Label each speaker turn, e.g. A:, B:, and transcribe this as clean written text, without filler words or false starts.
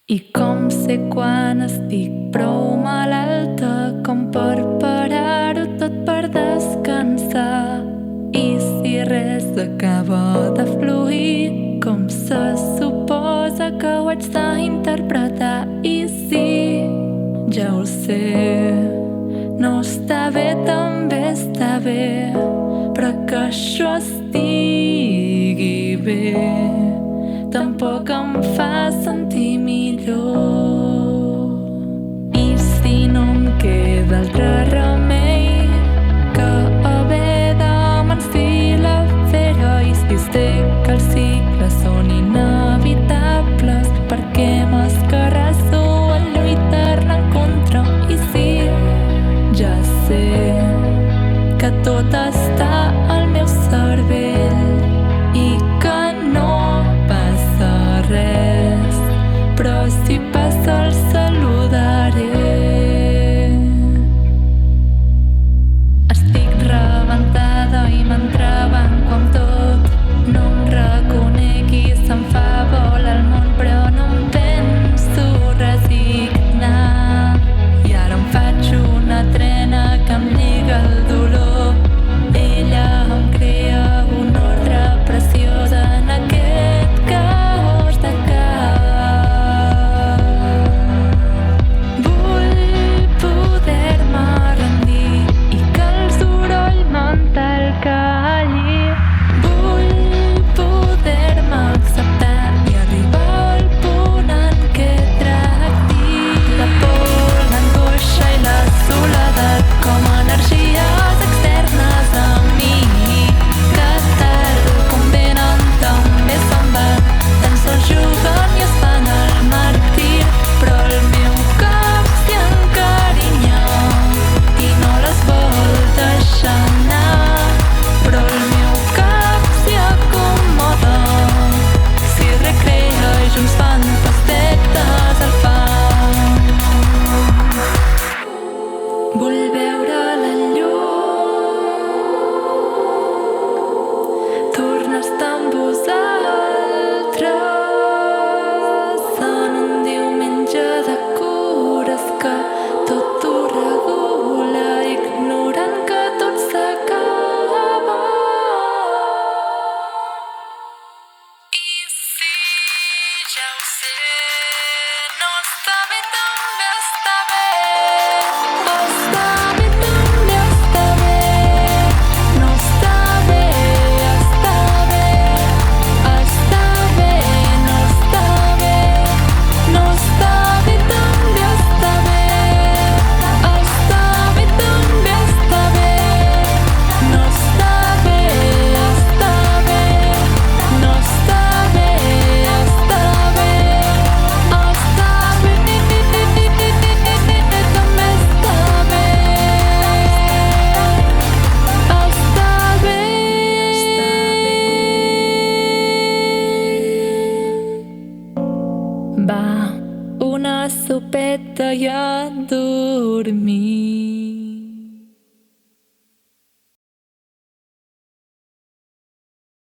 A: I com sé quan estic prou malalta com per parar-ho tot per descansar. I si res acaba de fluir com se suposa que ho haig d'interpretar. I si ja ho sé, no està bé, també està bé, però que això estigui bé tampoc em fa sentir millor. I si no em queda altre remei que haver de m'enfilar a fer-ho, i si sé que els cicles són inevitables, per què m'escarrasso en lluitar-ne en contra? I si ja sé que tot està al meu cervell i que no passa res, però si passa el saludaré. Estic rebentada i m'entrebanco amb tot. No em reconec i se'm fa bola el món, però no em penso resignar. I ara em faig una trena que em lliga el dolor. Ella em crea un ordre preciós en aquest caos de cap. Vull poder-me rendir i que el soroll mental calli. Vull poder-me acceptar i arribar al punt en què tracti la por, l'angoixa i la soledat com energies externes a mi, que tal com venen també se'n van. Tan sols juguen i es fan el màrtir, però el meu cap s'hi encarinya i no les vol deixar anar. Però el meu cap s'hi acomoda si recrea i junts fan pastetes al fang. Vull veure la llum, tornar a estar amb vosaltres en un diumenge de cures que tot ho regula, ignorant que tot s'acaba. I si ja ho sé, no està bé, també està bé. Està bé, també està bé. No està bé, està bé. Està bé, no està bé. No està bé, també està bé. Està bé, també està bé. No està bé, està bé. No està bé, està bé. Està bé, també està bé. Està bé. Va, una sopeta i a dormir.